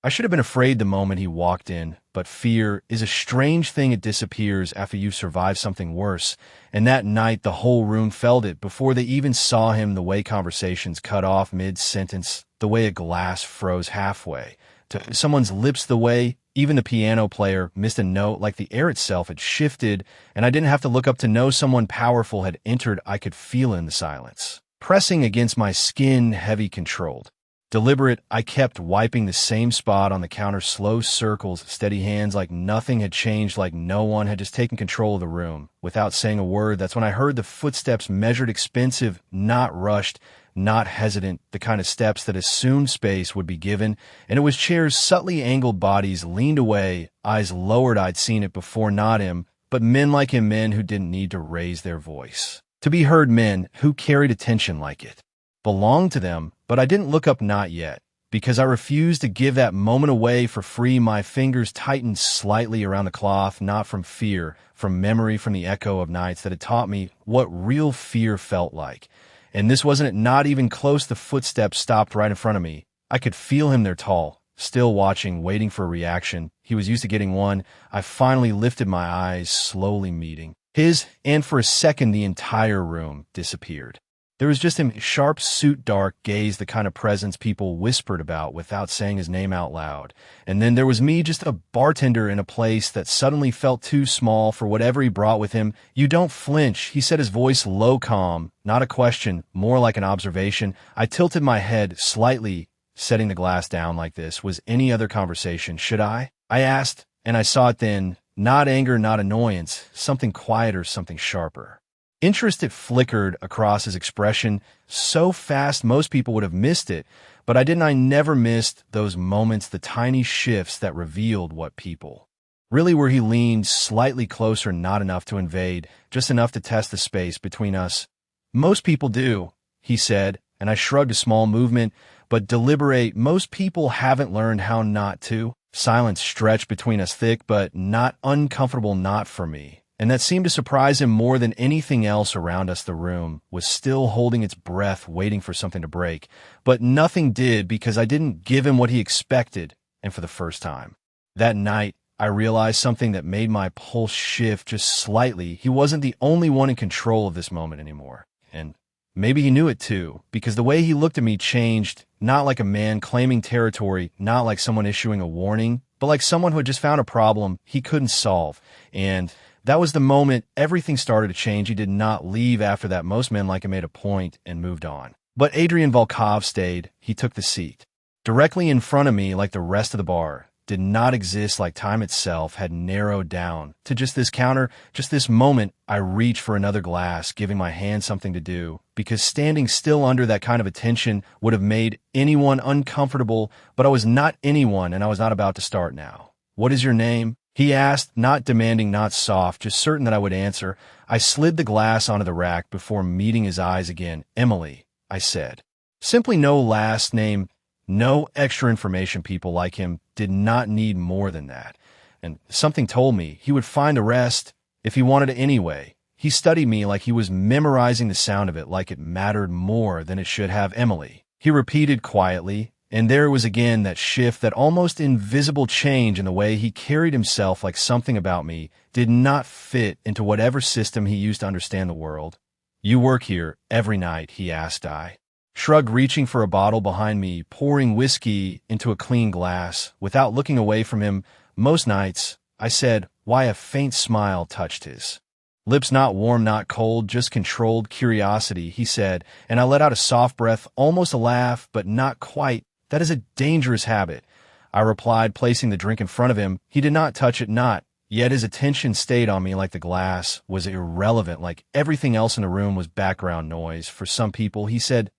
I should have been afraid the moment he walked in, but fear is a strange thing. It disappears after you've survived something worse, and that night the whole room felt it before they even saw him. The way conversations cut off mid-sentence, the way a glass froze halfway to someone's lips, the way even the piano player missed a note, like the air itself had shifted, and I didn't have to look up to know someone powerful had entered. I could feel in the silence, pressing against my skin, heavy, controlled. Deliberate, I kept wiping the same spot on the counter, slow circles, steady hands, like nothing had changed, like no one had just taken control of the room. Without saying a word, that's when I heard the footsteps, measured, expensive, not rushed, not hesitant, the kind of steps that assumed space would be given, and it was chairs, subtly angled bodies, leaned away, eyes lowered. I'd seen it before, not him, but men like him, men who didn't need to raise their voice to be heard, men who carried attention like it belonged to them. But I didn't look up, not yet, because I refused to give that moment away for free. My fingers tightened slightly around the cloth, not from fear, from memory, from the echo of nights that had taught me what real fear felt like. And this wasn't it, not even close. The footsteps stopped right in front of me. I could feel him there, tall, still watching, waiting for a reaction. He was used to getting one. I finally lifted my eyes, slowly meeting his, and for a second the entire room disappeared. There was just him, sharp suit, dark gaze, the kind of presence people whispered about without saying his name out loud. And then there was me, just a bartender in a place that suddenly felt too small for whatever he brought with him. "You don't flinch," he said, his voice low, calm, not a question, more like an observation. I tilted my head slightly, setting the glass down. Like this was any other conversation. Should I asked, and I saw it then. Not anger, not annoyance, something quieter, something sharper. Interest. It flickered across his expression so fast most people would have missed it, but I didn't. I never missed those moments, the tiny shifts that revealed what people really were. He leaned slightly closer, not enough to invade, just enough to test the space between us. "Most people do," he said, and I shrugged, a small movement, but deliberate. "Most people haven't learned how not to." Silence stretched between us, thick but not uncomfortable, not for me. And that seemed to surprise him more than anything else around us. The room was still holding its breath, waiting for something to break. But nothing did, because I didn't give him what he expected. And for the first time that night, I realized something that made my pulse shift just slightly. He wasn't the only one in control of this moment anymore. And maybe he knew it too, because the way he looked at me changed, not like a man claiming territory, not like someone issuing a warning, but like someone who had just found a problem he couldn't solve. And that was the moment everything started to change. He did not leave after that. Most men like him made a point and moved on. But Adrian Volkov stayed. He took the seat directly in front of me, like the rest of the bar did not exist, like time itself had narrowed down to just this counter, just this moment. I reached for another glass, giving my hand something to do, because standing still under that kind of attention would have made anyone uncomfortable, but I was not anyone, and I was not about to start now. "What is your name?" he asked, not demanding, not soft, just certain that I would answer. I slid the glass onto the rack before meeting his eyes again. "Emily," I said. Simply, no last name, no extra information. People like him did not need more than that. And something told me he would find the rest if he wanted it anyway. He studied me like he was memorizing the sound of it, like it mattered more than it should have. "Emily," he repeated quietly. And there was again that shift, that almost invisible change in the way he carried himself, like something about me did not fit into whatever system he used to understand the world. "You work here every night?" he asked. I shrugged, reaching for a bottle behind me, pouring whiskey into a clean glass without looking away from him. "Most nights," I said. Why, a faint smile touched his lips, not warm, not cold, just controlled curiosity, he said, and I let out a soft breath, almost a laugh, but not quite. "That is a dangerous habit," I replied, placing the drink in front of him. He did not touch it, not yet. His attention stayed on me, like the glass was irrelevant, like everything else in the room was background noise. "For some people," he said.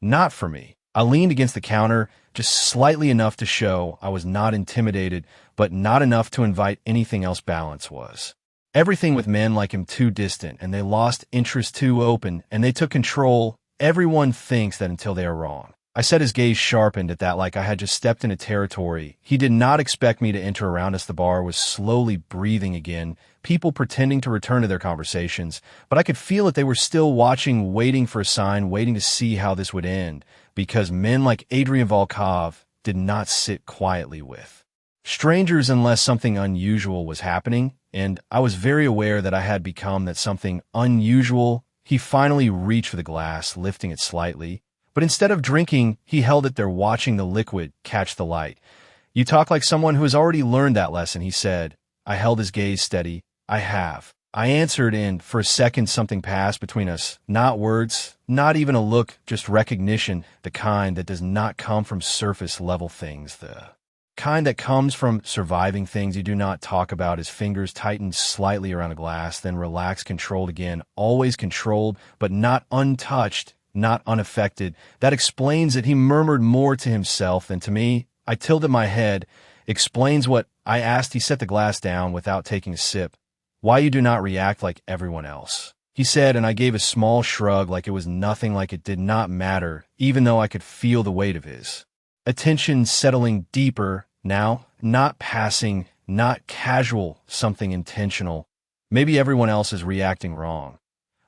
"Not for me." I leaned against the counter, just slightly enough to show I was not intimidated, but not enough to invite anything else. Balance was everything with men like him, too distant, and they lost interest, too open, and they took control. Everyone thinks that until they are wrong. I said, his gaze sharpened at that, like I had just stepped into territory he did not expect me to enter. Around us, the bar was slowly breathing again, people pretending to return to their conversations, but I could feel that they were still watching, waiting for a sign, waiting to see how this would end, because men like Adrian Volkov did not sit quietly with strangers unless something unusual was happening, and I was very aware that I had become that something unusual. He finally reached for the glass, lifting it slightly, but instead of drinking, he held it there watching the liquid catch the light. "You talk like someone who has already learned that lesson," he said. I held his gaze steady. "I have." I answered, and for a second something passed between us. Not words, not even a look, just recognition, the kind that does not come from surface-level things, the kind that comes from surviving things you do not talk about. His fingers tightened slightly around the glass, then relaxed, controlled again, always controlled, but not untouched, not unaffected. That explains it. He murmured more to himself than to me. I tilted my head. "Explains what?" I asked. He set the glass down without taking a sip. "Why you do not react like everyone else," he said, and I gave a small shrug like it was nothing, like it did not matter, even though I could feel the weight of his attention settling deeper now, not passing, not casual, something intentional. "Maybe everyone else is reacting wrong,"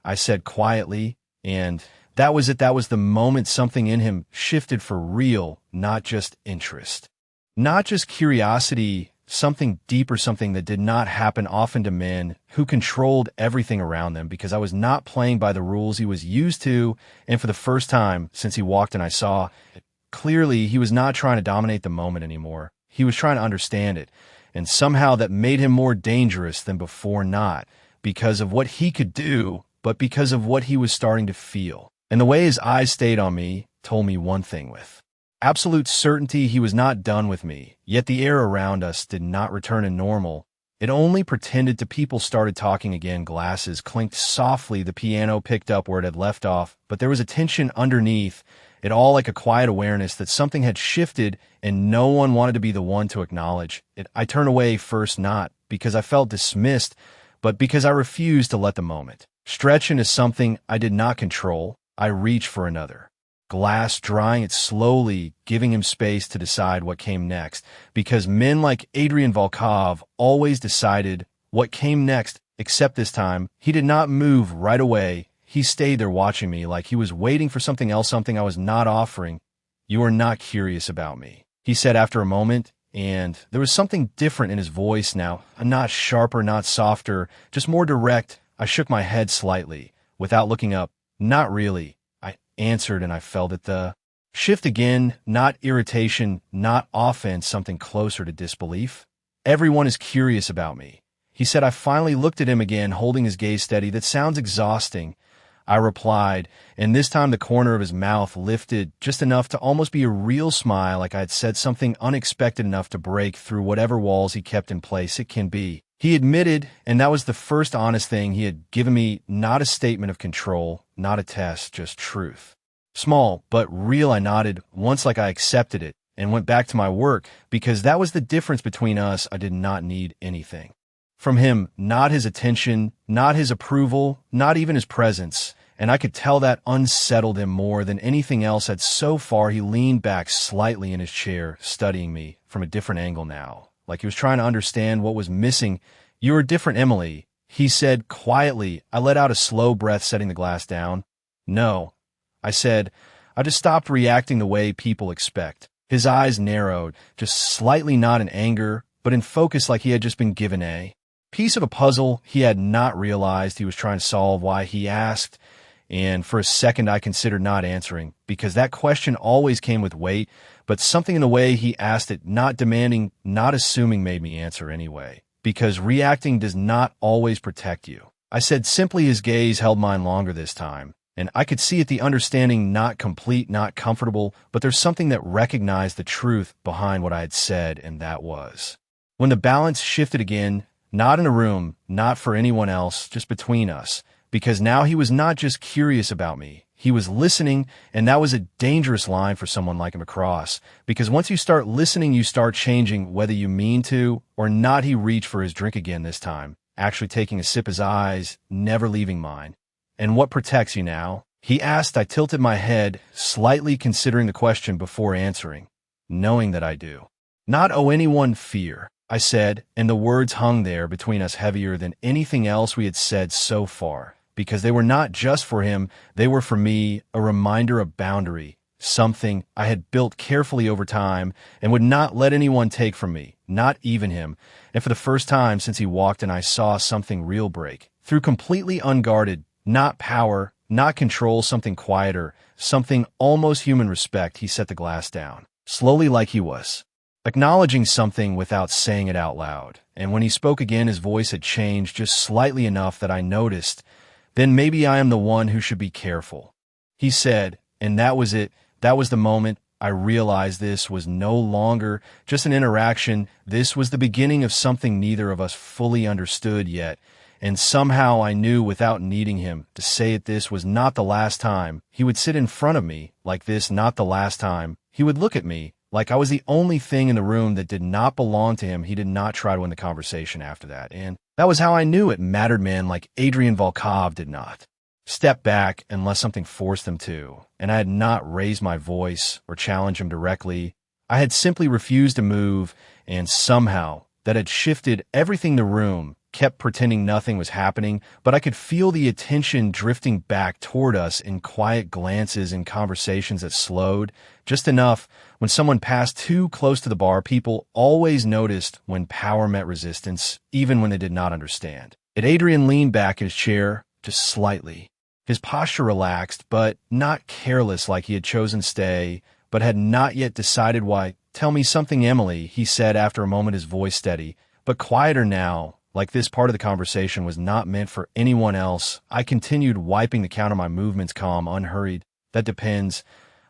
I said quietly, and that was it. That was the moment something in him shifted for real, not just interest, not just curiosity, something deeper, something that did not happen often to men who controlled everything around them, because I was not playing by the rules he was used to, and for the first time since he walked in, I saw clearly he was not trying to dominate the moment anymore. He was trying to understand it, and somehow that made him more dangerous than before, not because of what he could do, but because of what he was starting to feel. And the way his eyes stayed on me told me one thing with absolute certainty: he was not done with me. Yet the air around us did not return to normal. It only pretended to. People started talking again. Glasses clinked softly. The piano picked up where it had left off, but there was a tension underneath it all, like a quiet awareness that something had shifted, and no one wanted to be the one to acknowledge it. I turned away first, not because I felt dismissed, but because I refused to let the moment stretch into something I did not control. I reached for another glass, drying it slowly, giving him space to decide what came next, because men like Adrian Volkov always decided what came next, except this time, he did not move right away. He stayed there watching me like he was waiting for something else, something I was not offering. "You are not curious about me," he said after a moment, and there was something different in his voice now, not sharper, not softer, just more direct. I shook my head slightly, without looking up. "Not really," I answered, and I felt it. The shift again, not irritation, not offense, something closer to disbelief. "Everyone is curious about me," he said. I finally looked at him again, holding his gaze steady. "That sounds exhausting," I replied, and this time the corner of his mouth lifted just enough to almost be a real smile, like I had said something unexpected enough to break through whatever walls he kept in place. "It can be," he admitted, and that was the first honest thing he had given me, not a statement of control, not a test, just truth. Small, but real. I nodded once like I accepted it, and went back to my work, because that was the difference between us. I did not need anything from him, not his attention, not his approval, not even his presence. And I could tell that unsettled him more than anything else had so far. He leaned back slightly in his chair, studying me from a different angle now, like he was trying to understand what was missing. "You are different, Emily," he said quietly. I let out a slow breath, setting the glass down. "No," I said. "I just stopped reacting the way people expect." His eyes narrowed, just slightly, not in anger, but in focus, like he had just been given a piece of a puzzle he had not realized he was trying to solve. "Why?" he asked. And for a second, I considered not answering, because that question always came with weight, but something in the way he asked it, not demanding, not assuming, made me answer anyway, because reacting does not always protect you. I said simply. His gaze held mine longer this time, and I could see it, the understanding, not complete, not comfortable, but there's something that recognized the truth behind what I had said, and that was when the balance shifted again, not in a room, not for anyone else, just between us. Because now he was not just curious about me, he was listening, and that was a dangerous line for someone like him to cross, because once you start listening, you start changing, whether you mean to or not. He reached for his drink again this time, actually taking a sip, his eyes never leaving mine. "And what protects you now?" he asked. I tilted my head, slightly considering the question before answering. "Knowing that I do not owe anyone fear," I said, and the words hung there between us, heavier than anything else we had said so far. Because they were not just for him, they were for me, a reminder of boundary, something I had built carefully over time and would not let anyone take from me, not even him. And for the first time since he walked in, I saw something real break. Through completely unguarded, not power, not control, something quieter, something almost human respect, he set the glass down, slowly like he was acknowledging something without saying it out loud. And when he spoke again, his voice had changed just slightly enough that I noticed, then maybe I am the one who should be careful. He said, and that was it. That was the moment I realized this was no longer just an interaction. This was the beginning of something neither of us fully understood yet. And somehow I knew without needing him to say it, this was not the last time he would sit in front of me like this, not the last time he would look at me like I was the only thing in the room that did not belong to him. He did not try to win the conversation after that. And that was how I knew it mattered, man, like Adrian Volkov did not step back unless something forced him to. And I had not raised my voice or challenged him directly. I had simply refused to move, and somehow that had shifted everything. The room kept pretending nothing was happening, but I could feel the attention drifting back toward us in quiet glances and conversations that slowed just enough. When someone passed too close to the bar, people always noticed when power met resistance, even when they did not understand. And Adrian leaned back in his chair just slightly. His posture relaxed, but not careless, like he had chosen to stay, but had not yet decided why. "Tell me something, Emily," he said after a moment, his voice steady, but quieter now. Like this part of the conversation was not meant for anyone else. I continued, wiping the count of my movements, calm, unhurried. "That depends,"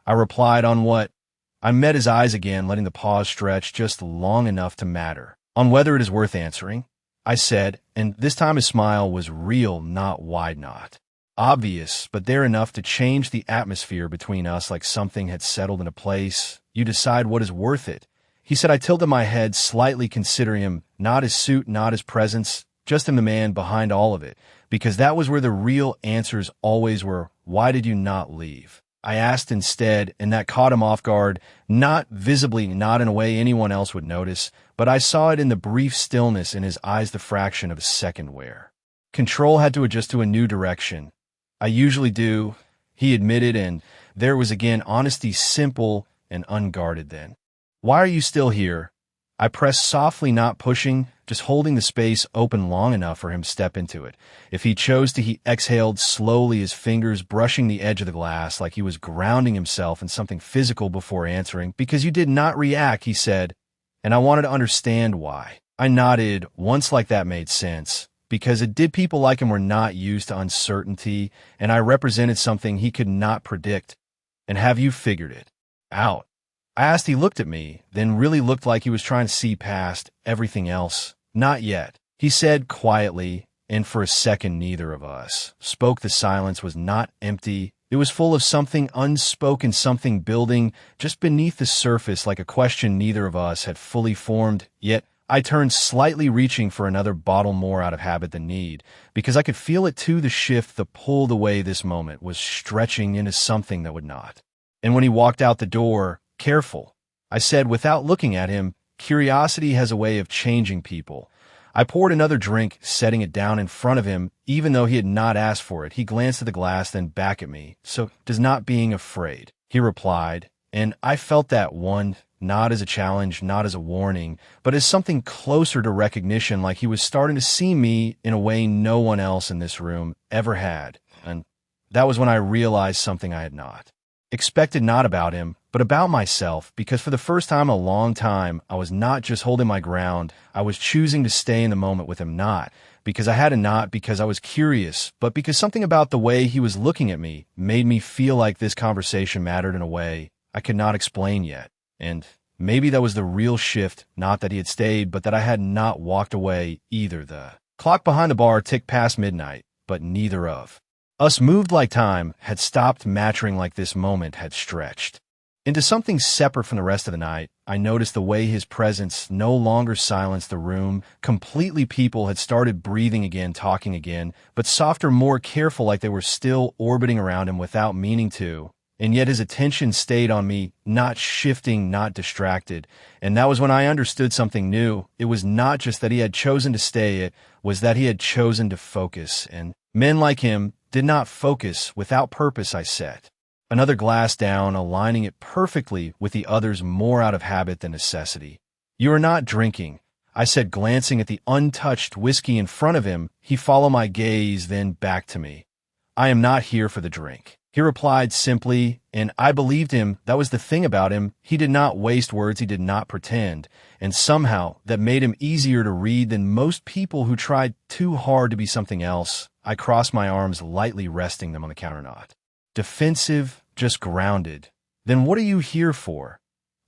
I replied. "On what?" I met his eyes again, letting the pause stretch just long enough to matter. "On whether it is worth answering," I said, and this time his smile was real, not wide, not obvious, but there enough to change the atmosphere between us, like something had settled into place. "You decide what is worth it," he said. I tilted my head slightly, considering him, not his suit, not his presence, just him, the man behind all of it, because that was where the real answers always were. "Why did you not leave?" I asked instead, and that caught him off guard, not visibly, not in a way anyone else would notice, but I saw it in the brief stillness in his eyes, the fraction of a second where control had to adjust to a new direction. "I usually do," he admitted, and there was again honesty, simple and unguarded. "Then why are you still here?" I pressed softly, not pushing, just holding the space open long enough for him to step into it. If he chose to, he exhaled slowly, his fingers brushing the edge of the glass like he was grounding himself in something physical before answering. "Because you did not react," he said, and I wanted to understand why. I nodded once, like that made sense, because it did. People like him were not used to uncertainty, and I represented something he could not predict. "And have you figured it out?" I asked. He looked at me, then really looked like he was trying to see past everything else. "Not yet," he said quietly, and for a second neither of us spoke. The silence was not empty. It was full of something unspoken, something building just beneath the surface, like a question neither of us had fully formed yet. I turned slightly, reaching for another bottle, more out of habit than need, because I could feel it too, the shift, the pull, the way this moment was stretching into something that would not. And when he walked out the door, "Careful," I said without looking at him. Curiosity has a way of changing people. I poured another drink, setting it down in front of him, even though he had not asked for it. He glanced at the glass, then back at me. "So, does not being afraid," he replied, and I felt that one, not as a challenge, not as a warning, but as something closer to recognition, like he was starting to see me in a way no one else in this room ever had. And that was when I realized something I had not expected, not about him, but about myself, because for the first time in a long time, I was not just holding my ground. I was choosing to stay in the moment with him, not because I had to, not because I was curious, but because something about the way he was looking at me made me feel like this conversation mattered in a way I could not explain yet. And maybe that was the real shift, not that he had stayed, but that I had not walked away either. The clock behind the bar ticked past midnight, but neither of us moved, like time had stopped mattering, like this moment had stretched into something separate from the rest of the night. I noticed the way his presence no longer silenced the room completely. People had started breathing again, talking again, but softer, more careful, like they were still orbiting around him without meaning to. And yet his attention stayed on me, not shifting, not distracted. And that was when I understood something new. It was not just that he had chosen to stay, it was that he had chosen to focus. And men like him did not focus without purpose, I said. Another glass down, aligning it perfectly with the others more out of habit than necessity. "You are not drinking," I said, glancing at the untouched whiskey in front of him. He followed my gaze, then back to me. "I am not here for the drink," he replied simply, and I believed him. That was the thing about him. He did not waste words, he did not pretend, and somehow that made him easier to read than most people who tried too hard to be something else. I crossed my arms, lightly resting them on the counter. Not defensive, just grounded. "Then what are you here for?"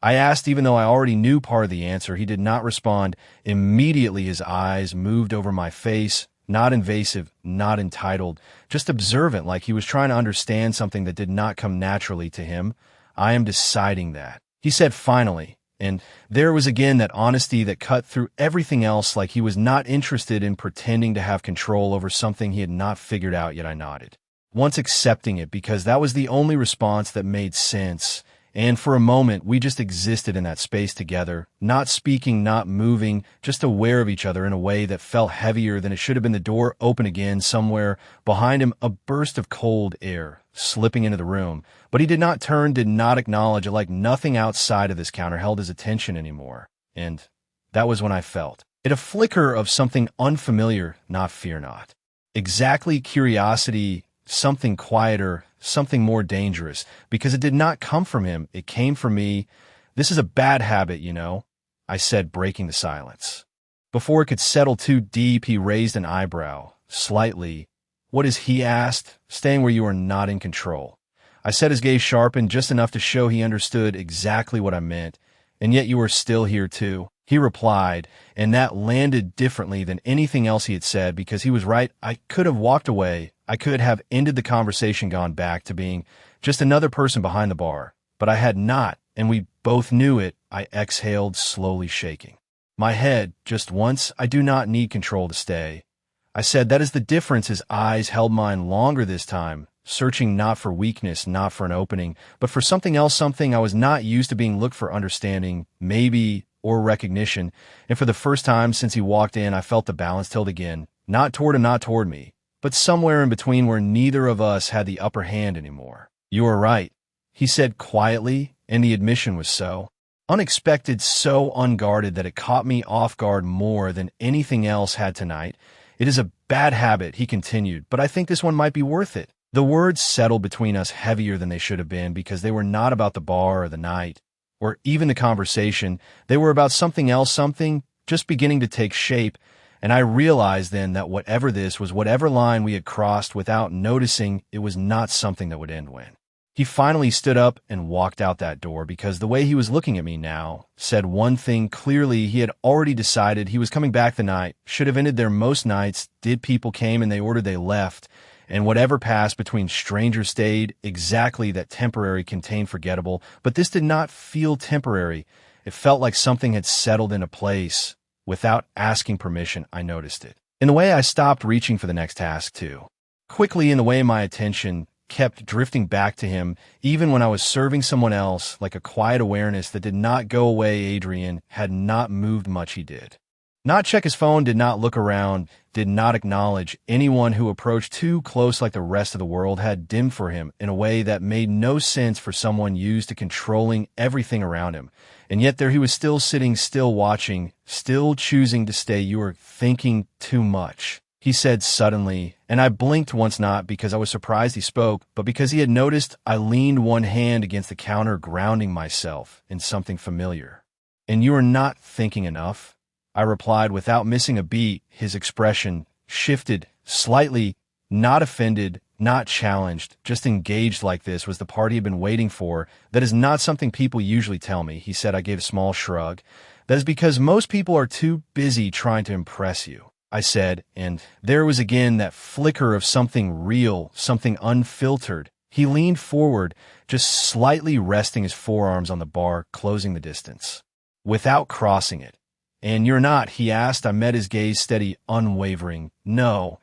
I asked, even though I already knew part of the answer. He did not respond. Immediately his eyes moved over my face, not invasive, not entitled, just observant, like he was trying to understand something that did not come naturally to him. "I am deciding that," he said finally, and there was again that honesty that cut through everything else, like he was not interested in pretending to have control over something he had not figured out yet. I nodded, once accepting it, because that was the only response that made sense. And for a moment, we just existed in that space together, not speaking, not moving, just aware of each other in a way that felt heavier than it should have been. The door opened again somewhere behind him, a burst of cold air slipping into the room. But he did not turn, did not acknowledge it, like nothing outside of this counter held his attention anymore. And that was when I felt it, a flicker of something unfamiliar, not fear, not exactly curiosity, something quieter, something more dangerous, because it did not come from him, it came from me. "This is a bad habit, you know," I said, breaking the silence. Before it could settle too deep, he raised an eyebrow, slightly. "What is?" he asked. "Staying where you are not in control." I said, his gaze sharpened just enough to show he understood exactly what I meant. "And yet you are still here too," he replied, and that landed differently than anything else he had said, because he was right. I could have walked away. I could have ended the conversation, gone back to being just another person behind the bar, but I had not, and we both knew it. I exhaled, slowly shaking my head. "Just once, I do not need control to stay," I said. "That is the difference." His eyes held mine longer this time, searching not for weakness, not for an opening, but for something else, something I was not used to being looked for, understanding, maybe, or recognition. And for the first time since he walked in, I felt the balance tilt again, not toward him, not toward me, but somewhere in between, where neither of us had the upper hand anymore. "You are right," he said quietly, and the admission was so unexpected, so unguarded, that it caught me off guard more than anything else had tonight. "It is a bad habit," he continued, "but I think this one might be worth it." The words settled between us heavier than they should have been, because they were not about the bar or the night, or even the conversation. They were about something else, something just beginning to take shape. And I realized then that whatever this was, whatever line we had crossed without noticing, it was not something that would end when he finally stood up and walked out that door, because the way he was looking at me now said one thing clearly. He had already decided he was coming back the night, should have ended there most nights. Did people came and they ordered, they left. And whatever passed between strangers stayed, exactly that temporary contained forgettable. But this did not feel temporary. It felt like something had settled into place. Without asking permission, I noticed it. In the way I stopped reaching for the next task, too. Quickly, in the way my attention kept drifting back to him, even when I was serving someone else, like a quiet awareness that did not go away. Adrian had not moved much. He did not check his phone, did not look around, did not acknowledge anyone who approached too close, like the rest of the world had dimmed for him in a way that made no sense for someone used to controlling everything around him. And yet there he was, still sitting, still watching, still choosing to stay. "You are thinking too much," he said suddenly, and I blinked once, not because I was surprised he spoke, but because he had noticed. I leaned one hand against the counter, grounding myself in something familiar. "And you are not thinking enough," I replied without missing a beat. His expression shifted slightly, not offended, not challenged, just engaged. Like this was the part he had been waiting for. "That is not something people usually tell me," he said. I gave a small shrug. "That is because most people are too busy trying to impress you," I said, and there was again that flicker of something real, something unfiltered. He leaned forward, just slightly resting his forearms on the bar, closing the distance, without crossing it. "And you're not?" he asked. I met his gaze, steady, unwavering. "No,"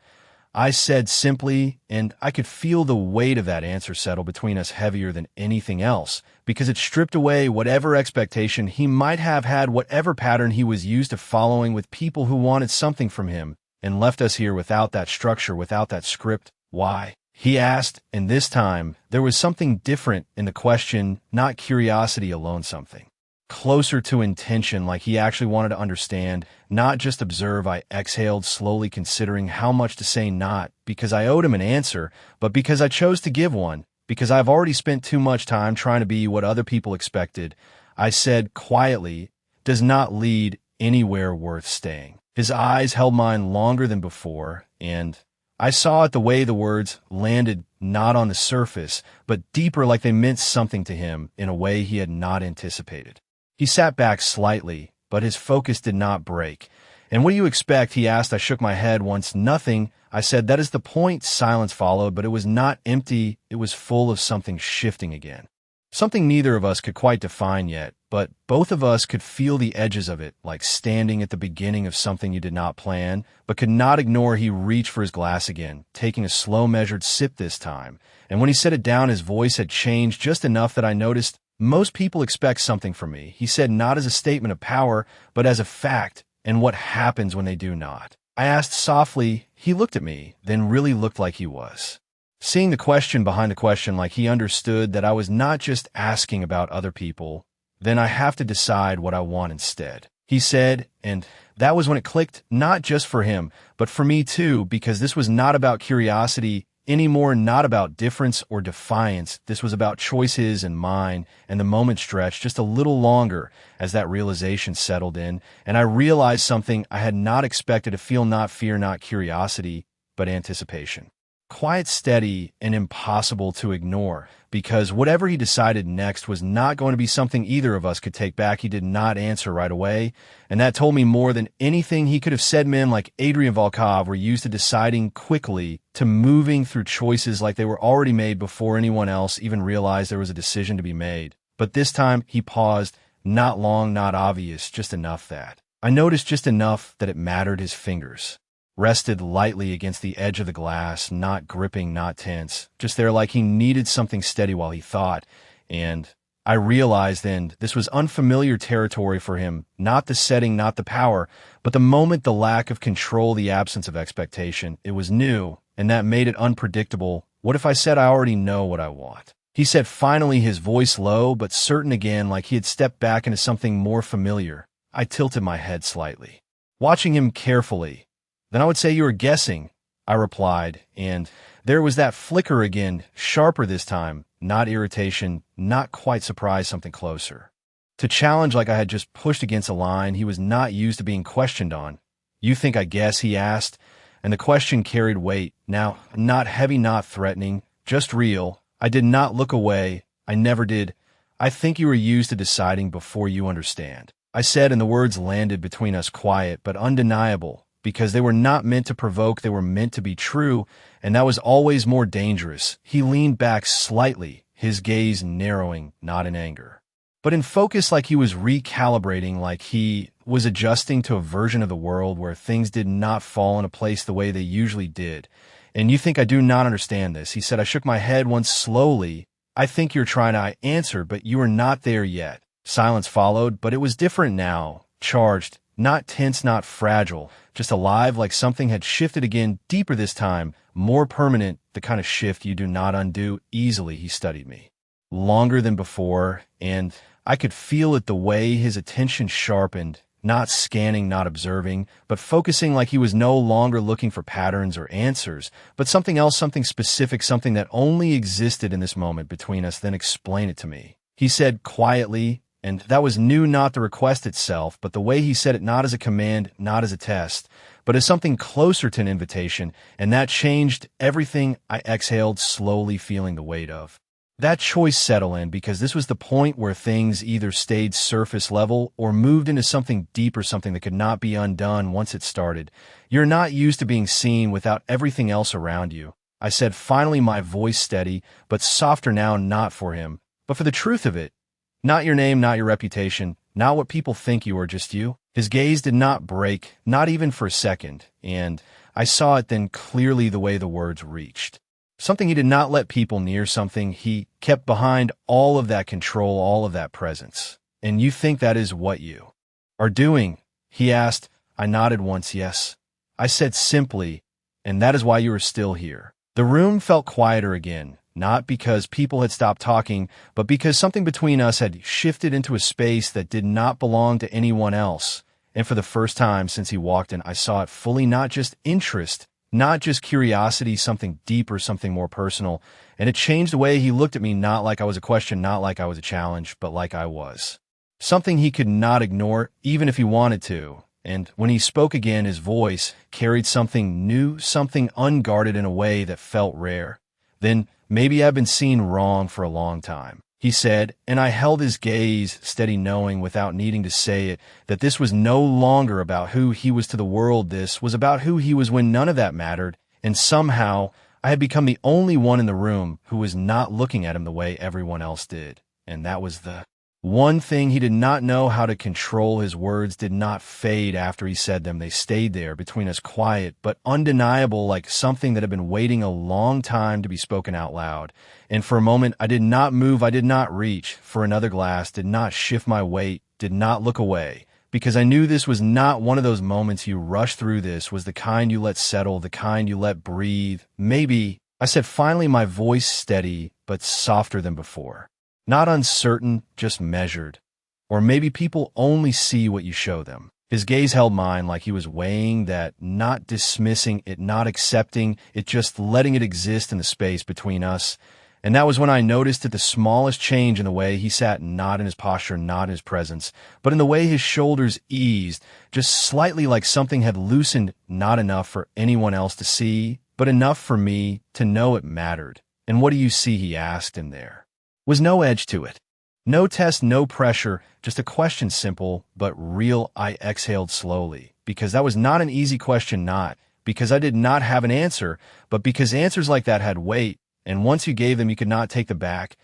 I said simply, and I could feel the weight of that answer settle between us heavier than anything else, because it stripped away whatever expectation he might have had, whatever pattern he was used to following with people who wanted something from him, and left us here without that structure, without that script. "Why?" he asked, and this time, there was something different in the question, not curiosity alone, something closer to intention, like he actually wanted to understand, not just observe. I exhaled, slowly considering how much to say, not because I owed him an answer, but because I chose to give one, because I've already spent too much time trying to be what other people expected. I said quietly, does not lead anywhere worth staying. His eyes held mine longer than before, and I saw it the way the words landed, not on the surface, but deeper, like they meant something to him in a way he had not anticipated. He sat back slightly, but his focus did not break. And what do you expect? He asked. I shook my head once. Nothing. I said, that is the point. Silence followed, but it was not empty. It was full of something shifting again. Something neither of us could quite define yet, but both of us could feel the edges of it, like standing at the beginning of something you did not plan, but could not ignore. He reached for his glass again, taking a slow, measured sip this time. And when he set it down, his voice had changed just enough that I noticed, most people expect something from me. He said, not as a statement of power, but as a fact, and what happens when they do not. I asked softly. He looked at me, then really looked like he was seeing the question behind the question, like he understood that I was not just asking about other people. Then I have to decide what I want instead, he said, and that was when it clicked, not just for him, but for me too, because this was not about curiosity anymore, not about difference or defiance. This was about choices and mine, and the moment stretched just a little longer as that realization settled in, and I realized something I had not expected to feel, not fear, not curiosity, but anticipation. Quiet, steady, and impossible to ignore, because whatever he decided next was not going to be something either of us could take back. He did not answer right away, and that told me more than anything he could have said. Men like Adrian Volkov were used to deciding quickly, to moving through choices like they were already made before anyone else even realized there was a decision to be made. But this time, he paused, not long, not obvious, just enough that I noticed, just enough that it mattered. His fingers rested lightly against the edge of the glass, not gripping, not tense, just there, like he needed something steady while he thought. And I realized then this was unfamiliar territory for him, not the setting, not the power, but the moment, the lack of control, the absence of expectation. It was new, and that made it unpredictable. What if I said I already know what I want? He said finally, his voice low but certain again, like he had stepped back into something more familiar. I tilted my head slightly, watching him carefully. Then I would say you were guessing, I replied, and there was that flicker again, sharper this time, not irritation, not quite surprise, something closer. To challenge, like I had just pushed against a line he was not used to being questioned on. You think I guess, he asked, and the question carried weight, now not heavy, not threatening, just real. I did not look away, I never did. I think you were used to deciding before you understand, I said, and the words landed between us, quiet but undeniable. Because they were not meant to provoke, they were meant to be true, and that was always more dangerous. He leaned back slightly, his gaze narrowing, not in anger, but in focus, like he was recalibrating, like he was adjusting to a version of the world where things did not fall into place the way they usually did. And you think I do not understand this, he said. I shook my head once slowly. I think you're trying to answer, but you are not there yet. Silence followed, but it was different now, charged, not tense, not fragile, just alive, like something had shifted again, deeper this time, more permanent, the kind of shift you do not undo easily. He studied me longer than before, and I could feel it, the way his attention sharpened, not scanning, not observing, but focusing, like he was no longer looking for patterns or answers, but something else, something specific, something that only existed in this moment between us. Then explain it to me, he said quietly. And that was new, not the request itself, but the way he said it, not as a command, not as a test, but as something closer to an invitation, and that changed everything. I exhaled, slowly feeling the weight of that choice settle in, because this was the point where things either stayed surface level or moved into something deeper, something that could not be undone once it started. You're not used to being seen without everything else around you, I said, finally, my voice steady, but softer now, not for him, but for the truth of it. Not your name, not your reputation, not what people think you are, just you. His gaze did not break, not even for a second, and I saw it then clearly, the way the words reached. Something he did not let people near, something he kept behind, all of that control, all of that presence. And you think that is what you are doing? He asked. I nodded once, yes. I said simply, and that is why you are still here. The room felt quieter again, not because people had stopped talking, but because something between us had shifted into a space that did not belong to anyone else. And for the first time since he walked in, I saw it fully, not just interest, not just curiosity, something deeper, something more personal. And it changed the way he looked at me, not like I was a question, not like I was a challenge, but like I was. Something he could not ignore, even if he wanted to. And when he spoke again, his voice carried something new, something unguarded in a way that felt rare. Then, maybe I've been seen wrong for a long time, he said, and I held his gaze steady, knowing without needing to say it that this was no longer about who he was to the world. This was about who he was when none of that mattered, and somehow I had become the only one in the room who was not looking at him the way everyone else did. And that was the one thing he did not know how to control. His words did not fade after he said them. They stayed there between us, quiet but undeniable, like something that had been waiting a long time to be spoken out loud. And for a moment, I did not move. I did not reach for another glass, did not shift my weight, did not look away, because I knew this was not one of those moments you rush through. This was the kind you let settle, the kind you let breathe. Maybe, I said finally, my voice steady but softer than before. Not uncertain, just measured. Or maybe people only see what you show them. His gaze held mine like he was weighing that, not dismissing it, not accepting it, just letting it exist in the space between us. And that was when I noticed that the smallest change in the way he sat, not in his posture, not in his presence, but in the way his shoulders eased, just slightly, like something had loosened, not enough for anyone else to see, but enough for me to know it mattered. And what do you see, he asked, in there was no edge to it. No test, no pressure, just a question, simple but real. I exhaled slowly, because that was not an easy question, not because I did not have an answer, but because answers like that had weight, and once you gave them, you could not take them back.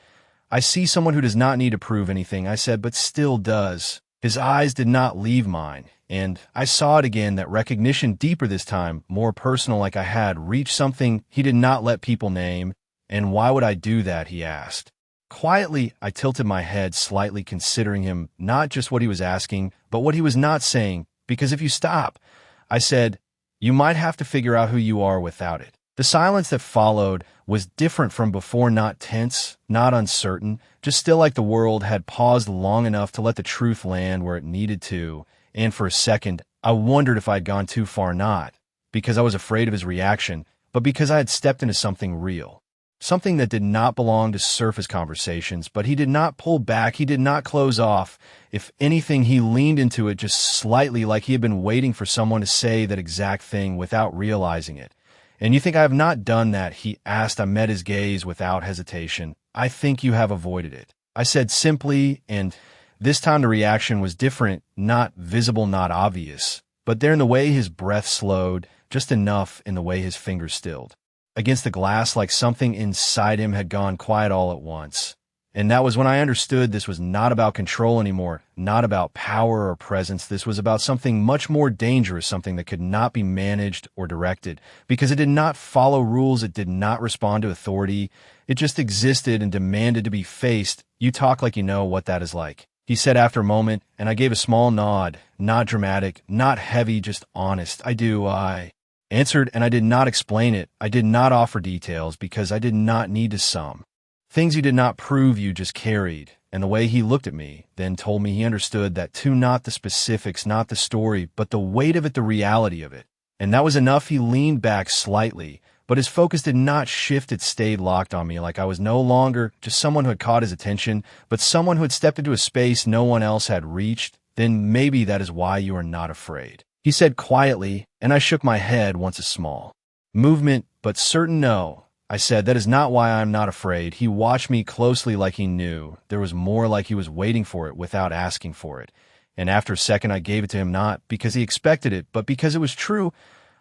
I see someone who does not need to prove anything, I said, but still does. His eyes did not leave mine, and I saw it again, that recognition, deeper this time, more personal, like I had reached something he did not let people name. And why would I do that, he asked. Quietly, I tilted my head slightly, considering him, not just what he was asking, but what he was not saying. Because if you stop, I said, you might have to figure out who you are without it. The silence that followed was different from before, not tense, not uncertain, just still, like the world had paused long enough to let the truth land where it needed to. And for a second, I wondered if I had gone too far, not because I was afraid of his reaction, but because I had stepped into something real. Something that did not belong to surface conversations, but he did not pull back, he did not close off. If anything, he leaned into it just slightly, like he had been waiting for someone to say that exact thing without realizing it. And you think I have not done that, he asked. I met his gaze without hesitation. I think you have avoided it, I said simply, and this time the reaction was different, not visible, not obvious, but there in the way his breath slowed, just enough in the way his fingers stilled against the glass, like something inside him had gone quiet all at once. And that was when I understood this was not about control anymore, not about power or presence. This was about something much more dangerous, something that could not be managed or directed, because it did not follow rules, it did not respond to authority, it just existed and demanded to be faced. You talk like you know what that is like, he said after a moment, and I gave a small nod, not dramatic, not heavy, just honest. I do, I answered, and I did not explain it. I did not offer details because I did not need to sum. Things you did not prove, you just carried. And the way he looked at me then told me he understood that too, not the specifics, not the story, but the weight of it, the reality of it. And that was enough. He leaned back slightly, but his focus did not shift. It stayed locked on me, like I was no longer just someone who had caught his attention, but someone who had stepped into a space no one else had reached. Then maybe that is why you are not afraid, he said quietly, and I shook my head once, a small movement, but certain no. I said, that is not why I am not afraid. He watched me closely, like he knew. There was more, like he was waiting for it without asking for it. And after a second, I gave it to him, not because he expected it, but because it was true.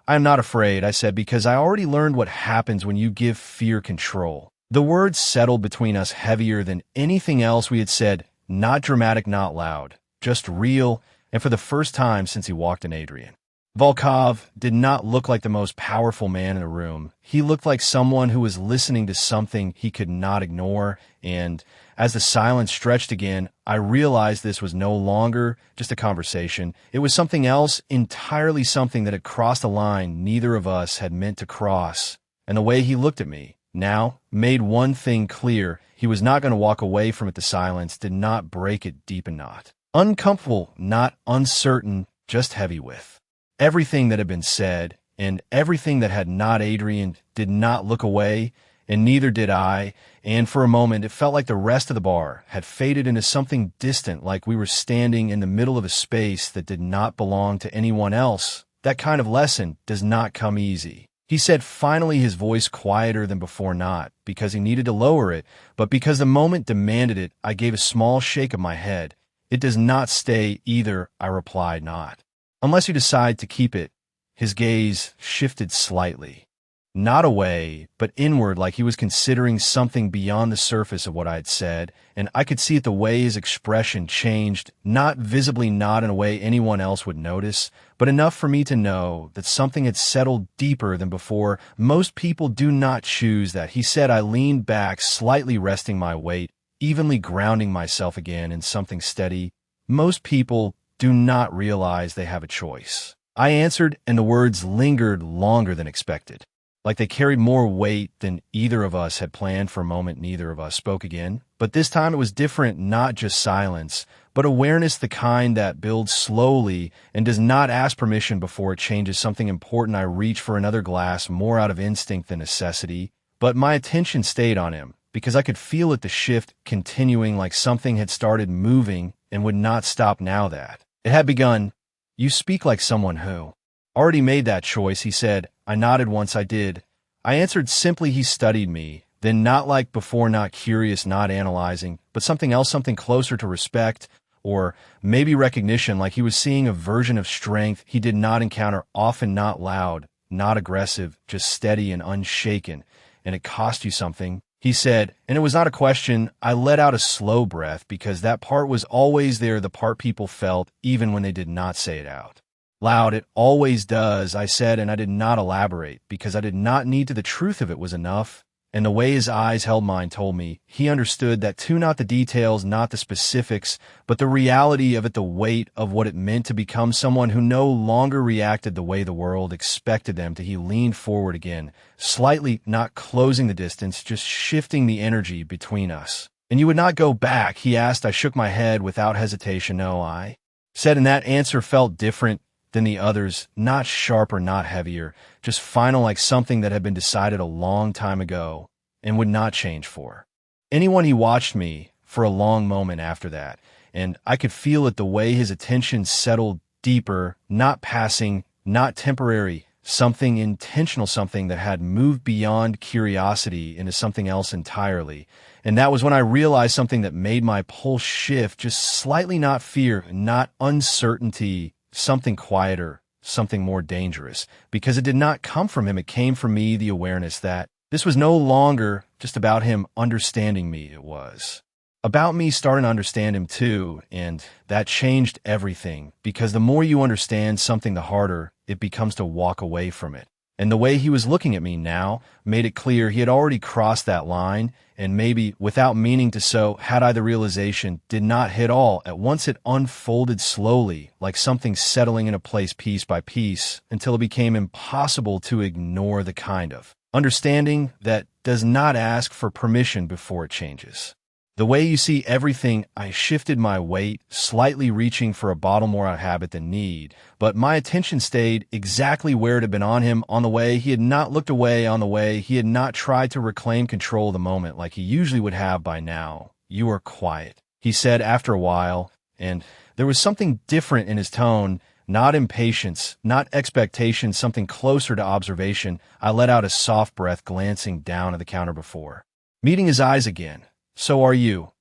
I am not afraid, I said, because I already learned what happens when you give fear control. The words settled between us heavier than anything else we had said, not dramatic, not loud, just real. And for the first time since he walked in, Adrian Volkov did not look like the most powerful man in the room. He looked like someone who was listening to something he could not ignore. And as the silence stretched again, I realized this was no longer just a conversation. It was something else entirely, something that had crossed a line neither of us had meant to cross. And the way he looked at me now made one thing clear. He was not going to walk away from it. The silence did not break it deep and not uncomfortable, not uncertain, just heavy with everything that had been said and everything that had not. Adrian did not look away, and neither did I, and for a moment it felt like the rest of the bar had faded into something distant, like we were standing in the middle of a space that did not belong to anyone else. That kind of lesson does not come easy, he said finally, his voice quieter than before, not because he needed to lower it, but because the moment demanded it. I gave a small shake of my head. It does not stay either, I replied, not unless you decide to keep it. His gaze shifted slightly, not away, but inward, like he was considering something beyond the surface of what I had said, and I could see it the way his expression changed, not visibly, not in a way anyone else would notice, but enough for me to know that something had settled deeper than before. Most people do not choose that, he said. I leaned back, slightly resting my weight, evenly grounding myself again in something steady. Most people do not realize they have a choice, I answered, and the words lingered longer than expected, like they carried more weight than either of us had planned. For a moment, neither of us spoke again, but this time it was different. Not just silence, but awareness, the kind that builds slowly and does not ask permission before it changes something important. I reached for another glass, more out of instinct than necessity, but my attention stayed on him because I could feel it, the shift continuing, like something had started moving and would not stop now that it had begun. You speak like someone who already made that choice, he said. I nodded. Once I did, I answered simply. He studied me, then, not like before, not curious, not analyzing, but something else, something closer to respect, or maybe recognition, like he was seeing a version of strength he did not encounter often. Not loud, not aggressive, just steady and unshaken. And it cost you something, he said, and it was not a question. I let out a slow breath because that part was always there, the part people felt even when they did not say it out loud. It always does, I said, and I did not elaborate because I did not need to. The truth of it was enough, and the way his eyes held mine told me he understood that too. Not the details, not the specifics, but the reality of it, the weight of what it meant to become someone who no longer reacted the way the world expected them to. He leaned forward again, slightly, not closing the distance, just shifting the energy between us. And you would not go back, he asked. I shook my head without hesitation. No, I said, and that answer felt different than the others, not sharper, not heavier, just final, like something that had been decided a long time ago and would not change for anyone. He watched me for a long moment after that, and I could feel it, the way his attention settled deeper, not passing, not temporary, something intentional, something that had moved beyond curiosity into something else entirely. And that was when I realized something that made my pulse shift just slightly. Not fear, not uncertainty, something quieter, something more dangerous, because it did not come from him. It came from me, the awareness that this was no longer just about him understanding me. It was about me starting to understand him too, and that changed everything, because the more you understand something, the harder it becomes to walk away from it. And the way he was looking at me now made it clear he had already crossed that line, and maybe without meaning to. So had I. The realization did not hit all at once. It unfolded slowly, like something settling into place piece by piece, until it became impossible to ignore. The kind of understanding that does not ask for permission before it changes the way you see everything. I shifted my weight, slightly reaching for a bottle, more out of habit than need, but my attention stayed exactly where it had been, on him, on the way. He had not looked away, on the way. He had not tried to reclaim control of the moment like he usually would have by now. You are quiet, he said after a while, and there was something different in his tone, not impatience, not expectation, something closer to observation. I let out a soft breath, glancing down at the counter before meeting his eyes again. So are you,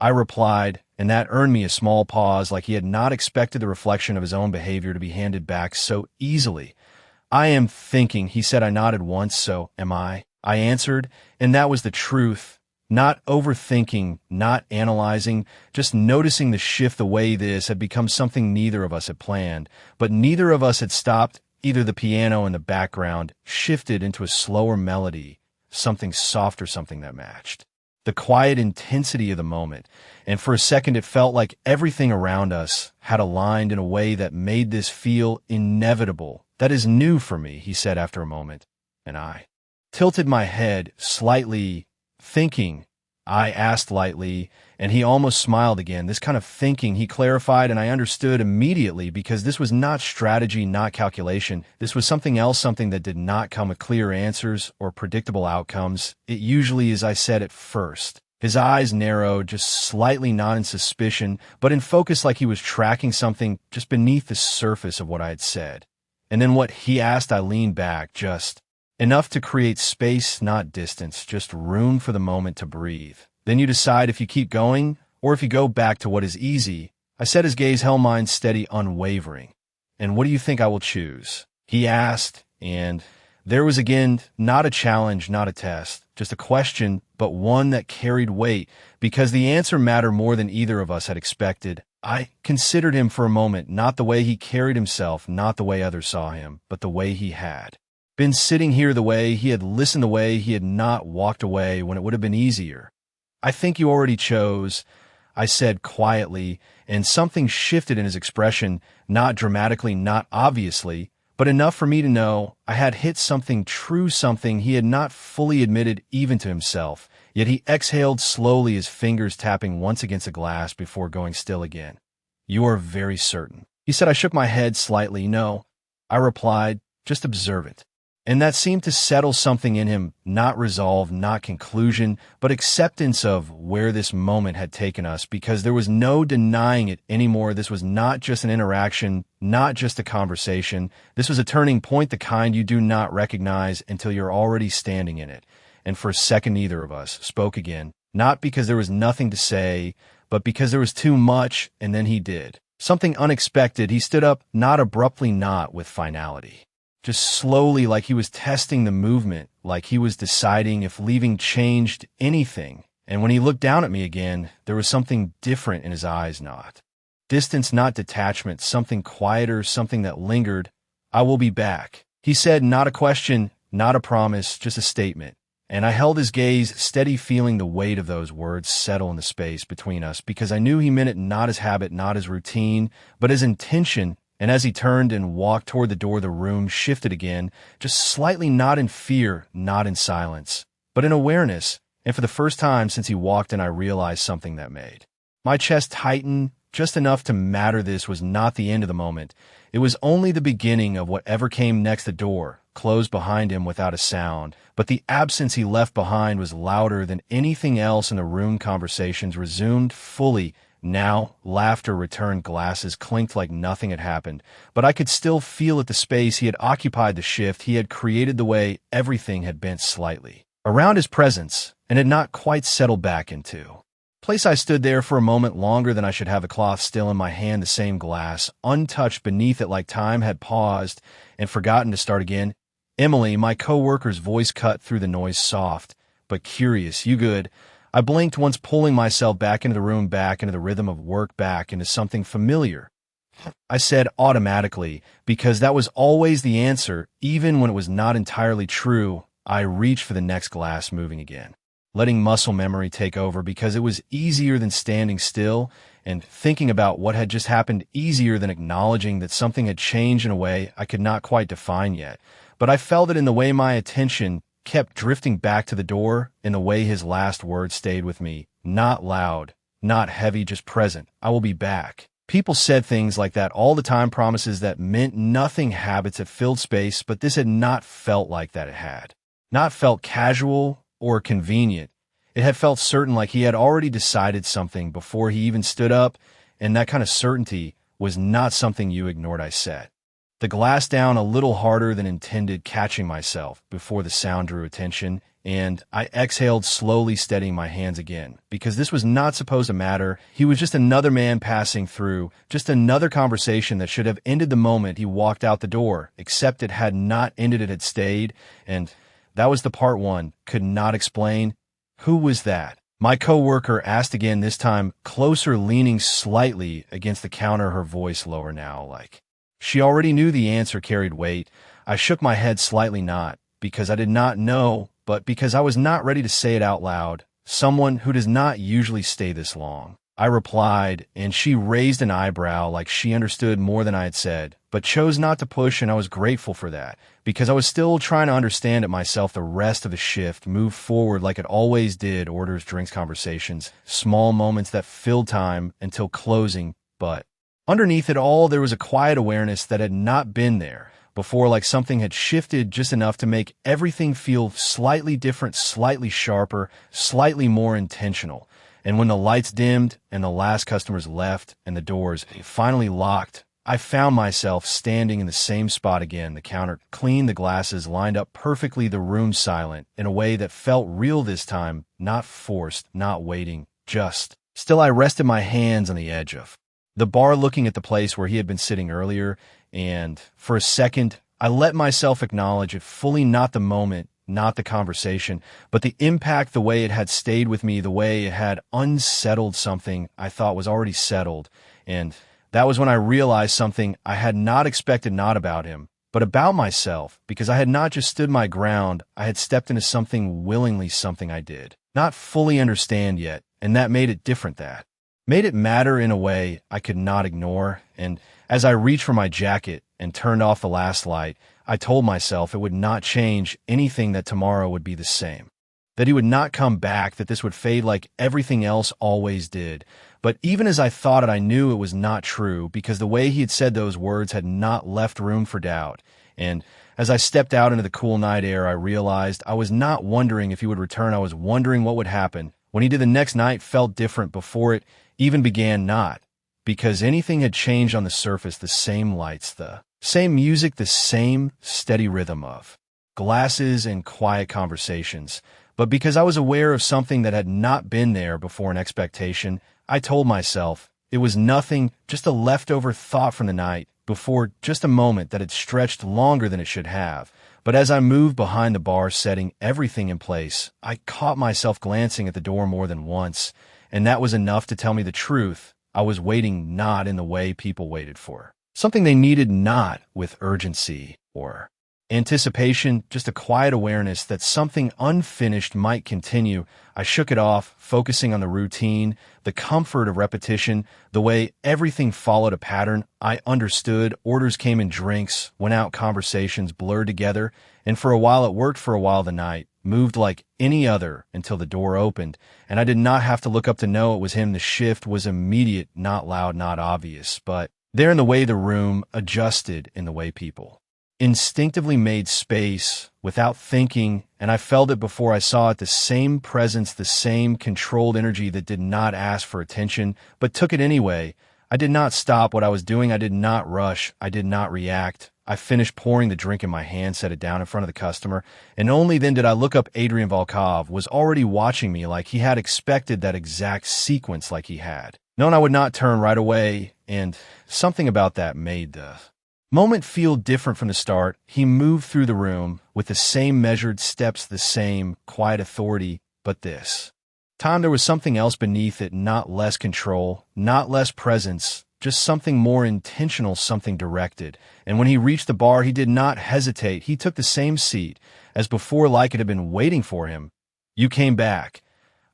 I replied, and that earned me a small pause, like he had not expected the reflection of his own behavior to be handed back so easily. I am thinking, he said. I nodded once. So am I answered, and that was the truth. Not overthinking, not analyzing, just noticing the shift, the way this had become something neither of us had planned, but neither of us had stopped. Either the piano in the background shifted into a slower melody, something softer, something that matched the quiet intensity of the moment, and for a second it felt like everything around us had aligned in a way that made this feel inevitable. That is new for me, he said after a moment, and I tilted my head slightly, thinking. I asked lightly, and he almost smiled again. This kind of thinking, he clarified, and I understood immediately because this was not strategy, not calculation. This was something else, something that did not come with clear answers or predictable outcomes. It usually, as I said at first. His eyes narrowed, just slightly not in suspicion, but in focus like he was tracking something just beneath the surface of what I had said. And then what he asked, I leaned back, just enough to create space, not distance, just room for the moment to breathe. Then you decide if you keep going or if you go back to what is easy. I said, his gaze held mine steady, unwavering. And what do you think I will choose? He asked, and there was again not a challenge, not a test, just a question, but one that carried weight because the answer mattered more than either of us had expected. I considered him for a moment, not the way he carried himself, not the way others saw him, but the way he had been sitting here, the way he had listened, the way he had not walked away when it would have been easier. I think you already chose, I said quietly, and something shifted in his expression, not dramatically, not obviously, but enough for me to know I had hit something true, something he had not fully admitted even to himself. Yet he exhaled slowly, his fingers tapping once against the glass before going still again. You are very certain. He said. I shook my head slightly. No, I replied, just observe it. And that seemed to settle something in him, not resolve, not conclusion, but acceptance of where this moment had taken us, because there was no denying it anymore. This was not just an interaction, not just a conversation. This was a turning point, the kind you do not recognize until you're already standing in it. And for a second, neither of us spoke again, not because there was nothing to say, but because there was too much, and then he did. Something unexpected. He stood up, not abruptly, not with finality. Just slowly, like he was testing the movement, like he was deciding if leaving changed anything. And when he looked down at me again, there was something different in his eyes, not distance, not detachment, something quieter, something that lingered. I will be back, he said, not a question, not a promise, just a statement. And I held his gaze steady, feeling the weight of those words settle in the space between us, because I knew he meant it not as habit, not as routine, but as intention. And as he turned and walked toward the door, the room shifted again, just slightly, not in fear, not in silence, but in awareness. And for the first time since he walked in, I realized something that made my chest tighten just enough to matter. This was not the end of the moment. It was only the beginning of whatever came next. The door closed behind him without a sound, but the absence he left behind was louder than anything else in the room. Conversations resumed fully. Now, laughter returned, glasses clinked like nothing had happened, but I could still feel it, the space he had occupied, the shift he had created, the way everything had bent slightly around his presence and had not quite settled back into place. I stood there for a moment longer than I should have, a cloth still in my hand, the same glass, untouched beneath it, like time had paused and forgotten to start again. Emily, my co-worker's voice cut through the noise, soft but curious. You good? I blinked once, pulling myself back into the room, back into the rhythm of work, back into something familiar. I said automatically, because that was always the answer, even when it was not entirely true. I reached for the next glass, moving again, letting muscle memory take over, because it was easier than standing still and thinking about what had just happened, easier than acknowledging that something had changed in a way I could not quite define yet. But I felt it in the way my attention kept drifting back to the door, in the way his last words stayed with me. Not loud, not heavy, just present. I will be back. People said things like that all the time, promises that meant nothing, habits that filled space, but this had not felt like that. It had not felt casual or convenient. It had felt certain, like he had already decided something before he even stood up, and that kind of certainty was not something you ignored. I said the glass down a little harder than intended, catching myself before the sound drew attention, and I exhaled slowly, steadying my hands again, because this was not supposed to matter. He was just another man passing through, just another conversation that should have ended the moment he walked out the door, except it had not ended, it had stayed, and that was the part one could not explain. Who was that? My coworker asked again, this time closer, leaning slightly against the counter, her voice lower now, like she already knew. The answer carried weight. I shook my head slightly, not because I did not know, but because I was not ready to say it out loud. Someone who does not usually stay this long, I replied, and she raised an eyebrow, like she understood more than I had said. but chose not to push, and I was grateful for that, because I was still trying to understand it myself. The rest of the shift moved forward like it always did: orders, drinks, conversations, small moments that filled time until closing. But underneath it all, there was a quiet awareness that had not been there before, like something had shifted just enough to make everything feel slightly different, slightly sharper, slightly more intentional. And when the lights dimmed and the last customers left and the doors finally locked, I found myself standing in the same spot again, the counter clean, the glasses lined up perfectly, the room silent, in a way that felt real this time, not forced, not waiting, just. Still, I rested my hands on the edge of the bar, looking at the place where he had been sitting earlier, and for a second, I let myself acknowledge it fully, not the moment, not the conversation, but the impact, the way it had stayed with me, the way it had unsettled something I thought was already settled. And that was when I realized something I had not expected, not about him, but about myself, because I had not just stood my ground, I had stepped into something willingly, something I did not fully understand yet, and that made it different, that made it matter in a way I could not ignore. And as I reached for my jacket and turned off the last light, I told myself it would not change anything, that tomorrow would be the same, that he would not come back, that this would fade like everything else always did. But even as I thought it, I knew it was not true, because the way he had said those words had not left room for doubt. And as I stepped out into the cool night air, I realized I was not wondering if he would return. I was wondering what would happen when he did. The next night felt different before it even began, not because anything had changed on the surface, the same lights, the same music, the same steady rhythm of glasses and quiet conversations, but because I was aware of something that had not been there before, an expectation. I told myself it was nothing, just a leftover thought from the night before, just a moment that had stretched longer than it should have. But as I moved behind the bar, setting everything in place, I caught myself glancing at the door more than once, and that was enough to tell me the truth. I was waiting not in the way people waited for something they needed, not with urgency or anticipation, just a quiet awareness that something unfinished might continue. I shook it off, focusing on the routine, the comfort of repetition, the way everything followed a pattern. I understood. Orders came in, drinks went out, conversations blurred together, and for a while it worked. For a while the night moved like any other until the door opened, and I did not have to look up to know it was him. The shift was immediate, not loud, not obvious, but there, in the way the room adjusted, in the way people instinctively made space without thinking, and I felt it before I saw it, the same presence, the same controlled energy that did not ask for attention, but took it anyway. I did not stop what I was doing. I did not rush. I did not react. I finished pouring the drink in my hand, set it down in front of the customer, and only then did I look up. Adrian Volkov was already watching me, like he had expected that exact sequence, like he had known I would not turn right away, and something about that made the moment feel different from the start. He moved through the room with the same measured steps, the same quiet authority, but this time there was something else beneath it, not less control, not less presence, just something more intentional, something directed. And when he reached the bar, he did not hesitate. He took the same seat as before, like it had been waiting for him. "You came back,"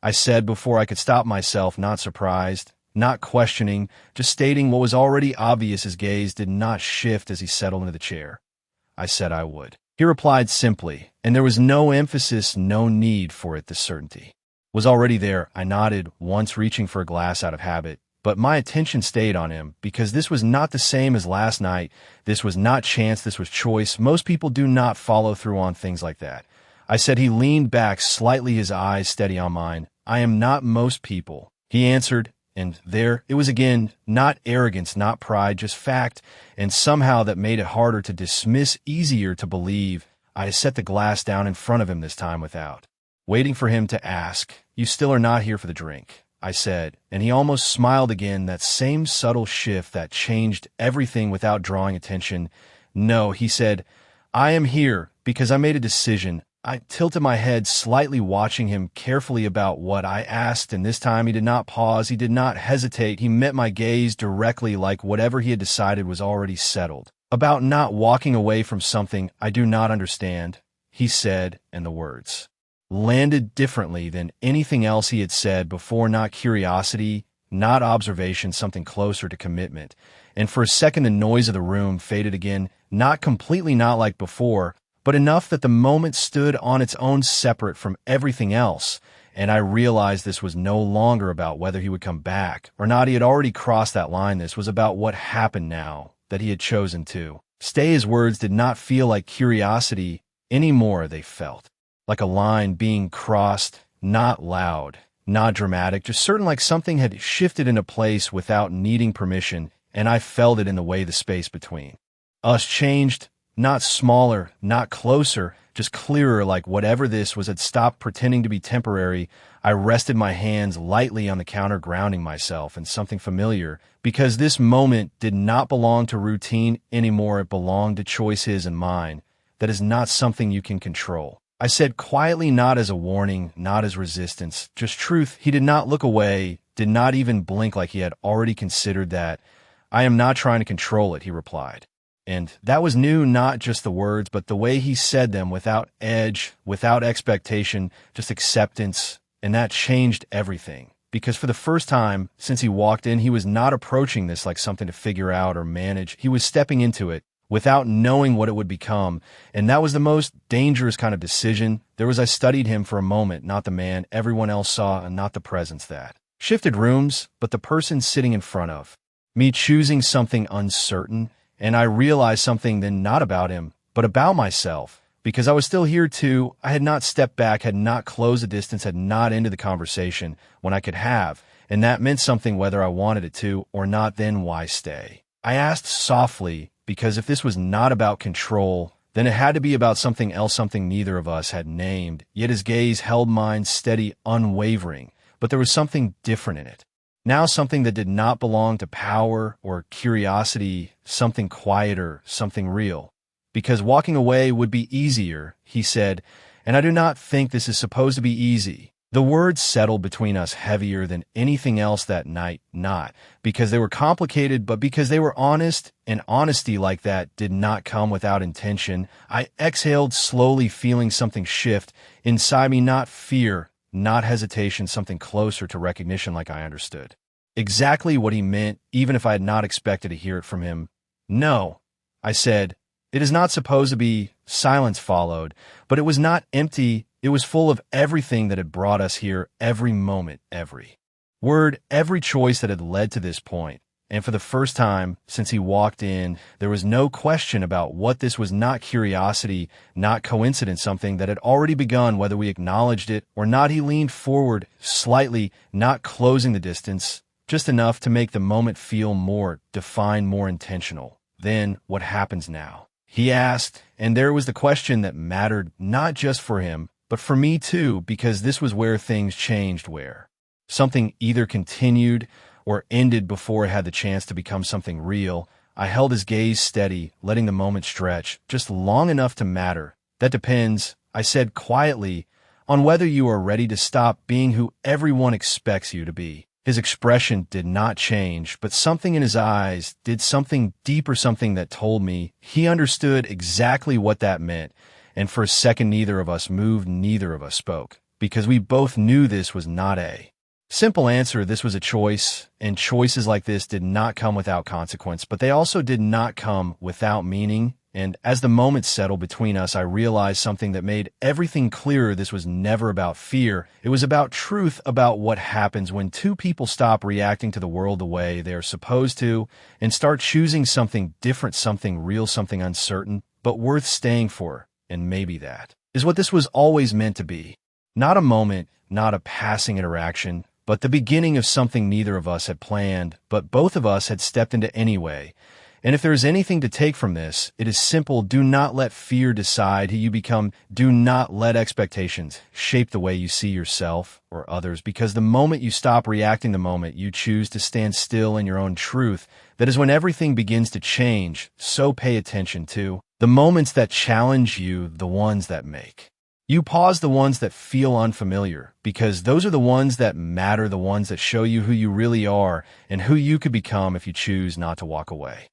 I said before I could stop myself, not surprised, not questioning, just stating what was already obvious. His gaze did not shift as he settled into the chair. "I said I would," he replied simply, and there was no emphasis, no need for it. The certainty was already there. I nodded, once reaching for a glass out of habit, but my attention stayed on him, because this was not the same as last night. This was not chance, this was choice. Most people do not follow through on things like that. I said. He leaned back slightly, his eyes steady on mine. "I am not most people," he answered. And there it was again, not arrogance, not pride, just fact, and somehow that made it harder to dismiss, easier to believe. I set the glass down in front of him, this time without waiting for him to ask. "You still are not here for the drink," I said, and he almost smiled again, that same subtle shift that changed everything without drawing attention. "No," he said, "I am here because I made a decision." I tilted my head slightly, watching him carefully about what I asked, and this time he did not pause, he did not hesitate. He met my gaze directly, like whatever he had decided was already settled. "About not walking away from something I do not understand," he said, and the words landed differently than anything else he had said before. Not curiosity, not observation, something closer to commitment. And for a second, the noise of the room faded again, not completely, not like before, but enough that the moment stood on its own, separate from everything else. And I realized this was no longer about whether he would come back or not. He had already crossed that line. This was about what happened now that he had chosen to stay. His words did not feel like curiosity anymore. They felt like a line being crossed, not loud, not dramatic, just certain, like something had shifted into place without needing permission, and I felt it in the way the space between us changed, not smaller, not closer, just clearer, like whatever this was had stopped pretending to be temporary. I rested my hands lightly on the counter, grounding myself in something familiar, because this moment did not belong to routine anymore. It belonged to choice, his and mine. That is not something you can control. I said quietly, not as a warning, not as resistance, just truth. He did not look away, did not even blink, like he had already considered that. I am not trying to control it, he replied. And that was new, not just the words, but the way he said them, without edge, without expectation, just acceptance. And that changed everything. Because for the first time since he walked in, he was not approaching this like something to figure out or manage. He was stepping into it without knowing what it would become. And that was the most dangerous kind of decision. I studied him for a moment, not the man everyone else saw, and not the presence that shifted rooms, but the person sitting in front of me, choosing something uncertain. And I realized something then, not about him, but about myself, because I was still here too. I had not stepped back, had not closed the distance, had not ended the conversation when I could have. And that meant something whether I wanted it to or not. Then why stay? I asked softly, because if this was not about control, then it had to be about something else, something neither of us had named. Yet his gaze held mine, steady, unwavering. But there was something different in it. Now something that did not belong to power or curiosity, something quieter, something real. Because walking away would be easier, he said, and I do not think this is supposed to be easy. The words settled between us heavier than anything else that night, not because they were complicated, but because they were honest, and honesty like that did not come without intention. I exhaled slowly, feeling something shift inside me, not fear, not hesitation, something closer to recognition, like I understood exactly what he meant, even if I had not expected to hear it from him. No, I said, it is not supposed to be. Silence followed, but it was not empty. It was full of everything that had brought us here, every moment, every word, every choice that had led to this point. And for the first time since he walked in, there was no question about what this was. Not curiosity, not coincidence, something that had already begun, whether we acknowledged it or not. He leaned forward slightly, not closing the distance, just enough to make the moment feel more defined, more intentional. Then what happens now? He asked, and there was the question that mattered, not just for him, but for me too, because this was where things changed, where something either continued or ended before it had the chance to become something real. I held his gaze steady, letting the moment stretch, just long enough to matter. That depends, I said quietly, on whether you are ready to stop being who everyone expects you to be. His expression did not change, but something in his eyes did, something deeper, something that told me he understood exactly what that meant. And for a second, neither of us moved, neither of us spoke, because we both knew this was not a simple answer. This was a choice, and choices like this did not come without consequence, but they also did not come without meaning. And as the moment settled between us, I realized something that made everything clearer. This was never about fear. It was about truth, about what happens when two people stop reacting to the world the way they are supposed to and start choosing something different, something real, something uncertain, but worth staying for. And maybe that is what this was always meant to be. Not a moment, not a passing interaction, but the beginning of something neither of us had planned, but both of us had stepped into anyway. And if there is anything to take from this, it is simple. Do not let fear decide who you become. Do not let expectations shape the way you see yourself or others, because the moment you stop reacting, the moment you choose to stand still in your own truth, that is when everything begins to change. So pay attention to the moments that challenge you, the ones that make you pause, the ones that feel unfamiliar, because those are the ones that matter, the ones that show you who you really are and who you could become if you choose not to walk away.